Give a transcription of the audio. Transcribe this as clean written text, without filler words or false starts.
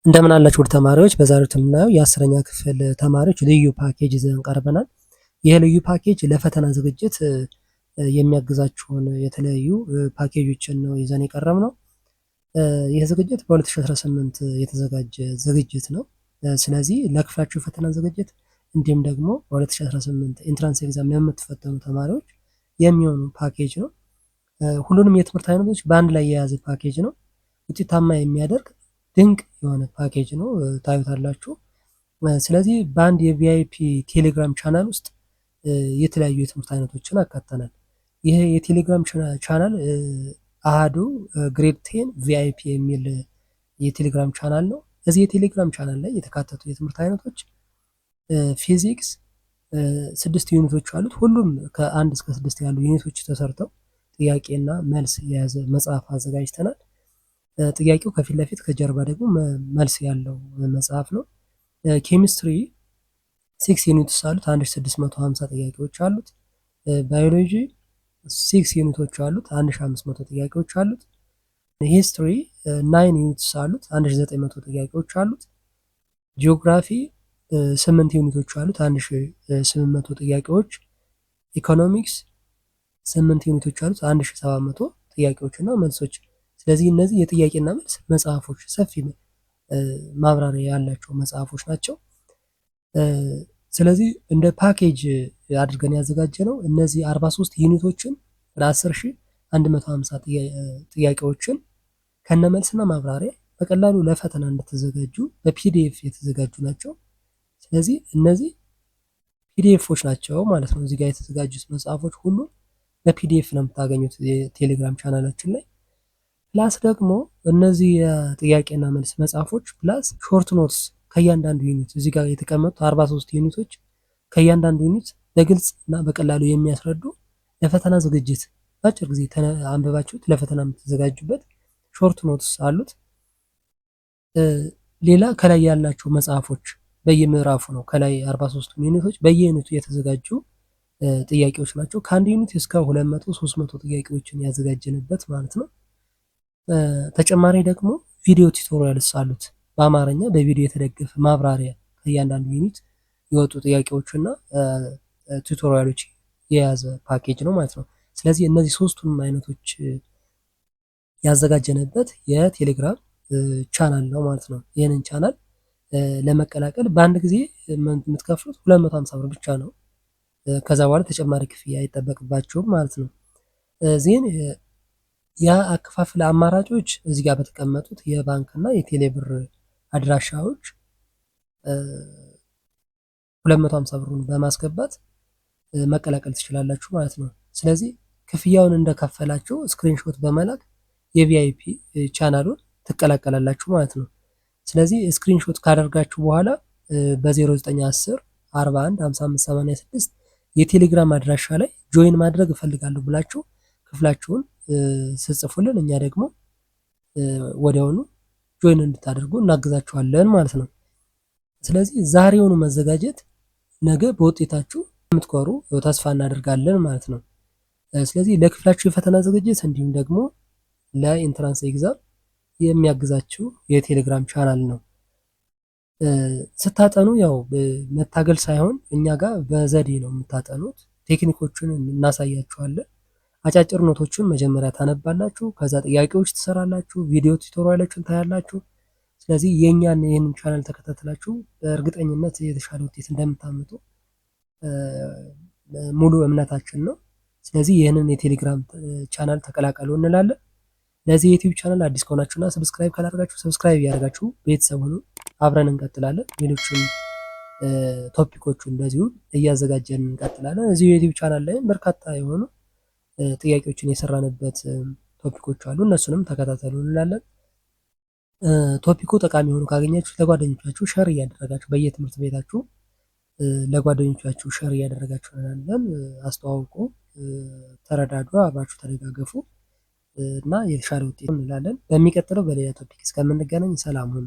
እንደምን አላችሁ ውድ ተማሪዎች፣ በዛሬው የምናየው የ10ኛ ክፍል ተማሪዎች ልዩ ፓኬጅ ይዘን ቀርበናል። ይህ ልዩ ፓኬጅ ለፈተና ዝግጅት የሚያግዛችሁን የተለያዩ ፓኬጆችን ነው ይዘን የቀረብነው። ይህ ዝግጅት በ2018 የተዘጋጀ ዝግጅት ነው። ስለዚህ ለክፍላችሁ ፈተና ዝግጅት እንዲሁም ደግሞ በ2018 ኢንትራንስ ኤግዛም የምትፈተኑ ተማሪዎች የሚሆኑ ፓኬጅ ነው። ሁሉንም የትምህርት አይነቶች በአንድ ላይ የያዘ ፓኬጅ ነው። ውጤታማ የሚያደርግ ድንቅ የሆነ ፓኬጅ ነው፣ ታዩታላችሁ። ስለዚህ በአንድ የቪአይፒ ቴሌግራም ቻናል ውስጥ የተለያዩ የትምህርት አይነቶችን አካተናል። ይህ የቴሌግራም ቻናል አሃዱ ግሬድ 10 ቪአይፒ የሚል የቴሌግራም ቻናል ነው። እዚህ የቴሌግራም ቻናል ላይ የተካተቱ የትምህርት አይነቶች ፊዚክስ 6 ዩኒቶች አሉት። ሁሉም ከ1 እስከ 6 ያሉ ዩኒቶች ተሰርተው ጥያቄና መልስ የያዘ መጽሐፍ አዘጋጅተናል። ጥያቄው ከፊት ለፊት ከጀርባ ደግሞ መልስ ያለው መጽሐፍ ነው። ኬሚስትሪ 6 ዩኒትስ አሉት፣ 1650 ጥያቄዎች አሉት። ባዮሎጂ 6 ዩኒቶች አሉት፣ 1500 ጥያቄዎች አሉት። ሂስትሪ 9 ዩኒትስ አሉት፣ 1900 ጥያቄዎች አሉት። ጂኦግራፊ 8 ዩኒቶች አሉት፣ 1800 ጥያቄዎች። ኢኮኖሚክስ 8 ዩኒቶች አሉት፣ 1700 ጥያቄዎች እና መልሶች። ስለዚህ እነዚህ የጥያቄና መልስ መጽሐፎች ሰፊ ማብራሪያ ያላቸው መጽሐፎች ናቸው። ስለዚህ እንደ ፓኬጅ አድርገን ያዘጋጀ ነው። እነዚህ 43 ዩኒቶችን ለ10150 ጥያቄዎችን ከነመልስና ማብራሪያ በቀላሉ ለፈተና እንድትዘጋጁ በፒዲኤፍ የተዘጋጁ ናቸው። ስለዚህ እነዚህ ፒዲኤፎች ናቸው ማለት ነው። እዚህ ጋር የተዘጋጁት መጽሐፎች ሁሉ በፒዲኤፍ ነው የምታገኙት የቴሌግራም ቻናላችን ላይ። ፕላስ ደግሞ እነዚህ የጥያቄና መልስ መጽሐፎች ፕላስ ሾርት ኖትስ ከእያንዳንዱ ዩኒት እዚህ ጋር የተቀመጡት 43 ዩኒቶች ከእያንዳንዱ ዩኒት በግልጽ እና በቀላሉ የሚያስረዱ ለፈተና ዝግጅት በአጭር ጊዜ አንብባችሁት ለፈተና የምትዘጋጁበት ሾርት ኖትስ አሉት። ሌላ ከላይ ያላቸው መጽሐፎች በየምዕራፉ ነው። ከላይ 43 ዩኒቶች በየዩኒቱ የተዘጋጁ ጥያቄዎች ናቸው። ከአንድ ዩኒት እስከ 200 300 ጥያቄዎችን ያዘጋጀንበት ማለት ነው። ተጨማሪ ደግሞ ቪዲዮ ቱቶሪያልስ አሉት። በአማርኛ በቪዲዮ የተደገፈ ማብራሪያ ከእያንዳንዱ ዩኒት የወጡ ጥያቄዎችና ቱቶሪያሎች የያዘ ፓኬጅ ነው ማለት ነው። ስለዚህ እነዚህ ሶስቱንም አይነቶች ያዘጋጀንበት የቴሌግራም ቻናል ነው ማለት ነው። ይህንን ቻናል ለመቀላቀል በአንድ ጊዜ የምትከፍሉት 250 ብር ብቻ ነው። ከዛ በኋላ ተጨማሪ ክፍያ አይጠበቅባቸውም ማለት ነው። ዜን የአከፋፈል አማራጮች እዚህ ጋር በተቀመጡት የባንክ እና የቴሌብር አድራሻዎች 250 ብሩን በማስገባት መቀላቀል ትችላላችሁ ማለት ነው። ስለዚህ ክፍያውን እንደከፈላችሁ ስክሪንሾት በመላክ የቪአይፒ ቻናሉን ትቀላቀላላችሁ ማለት ነው። ስለዚህ ስክሪንሾት ካደርጋችሁ በኋላ በ0910 41 55 86 የቴሌግራም አድራሻ ላይ ጆይን ማድረግ እፈልጋለሁ ብላችሁ ክፍላችሁን ስጽፉልን እኛ ደግሞ ወዲያውኑ ጆይን እንድታደርጉ እናግዛችኋለን ማለት ነው። ስለዚህ ዛሬውኑ መዘጋጀት ነገ በውጤታችሁ የምትኮሩ ተስፋ እናደርጋለን ማለት ነው። ስለዚህ ለክፍላችሁ የፈተና ዝግጅት እንዲሁም ደግሞ ለኢንትራንስ ኤግዛም የሚያግዛችሁ የቴሌግራም ቻናል ነው። ስታጠኑ ያው መታገል ሳይሆን እኛ ጋር በዘዴ ነው የምታጠኑት። ቴክኒኮችን እናሳያችኋለን። አጫጭር ኖቶችን መጀመሪያ ታነባላችሁ፣ ከዛ ጥያቄዎች ትሰራላችሁ፣ ቪዲዮ ቱቶሪያሎችን ታያላችሁ። ስለዚህ የኛን ይህንን ቻናል ተከታተላችሁ በእርግጠኝነት የተሻለ ውጤት እንደምታመጡ ሙሉ እምነታችን ነው። ስለዚህ ይህንን የቴሌግራም ቻናል ተቀላቀሉ እንላለን። ለዚህ የዩቲዩብ ቻናል አዲስ ከሆናችሁና ሰብስክራይብ ካላደረጋችሁ ሰብስክራይብ ያደርጋችሁ ቤተሰብ ሁኑ። አብረን እንቀጥላለን። ሌሎችን ቶፒኮቹ እንደዚሁ እያዘጋጀን እንቀጥላለን። እዚሁ የዩቲዩብ ቻናል ላይ በርካታ የሆኑ ጥያቄዎችን የሰራንበት ቶፒኮች አሉ። እነሱንም ተከታተሉ እንላለን። ቶፒኩ ጠቃሚ ሆኖ ካገኛችሁ ለጓደኞቻችሁ ሸር እያደረጋችሁ በየትምህርት ቤታችሁ ለጓደኞቻችሁ ሸር እያደረጋችሁ እንላለን። አስተዋውቁ፣ ተረዳዱ፣ አብራችሁ ተደጋገፉ እና የተሻለ ውጤት እንላለን። በሚቀጥለው በሌላ ቶፒክ እስከምንገናኝ ሰላም ሁኑ።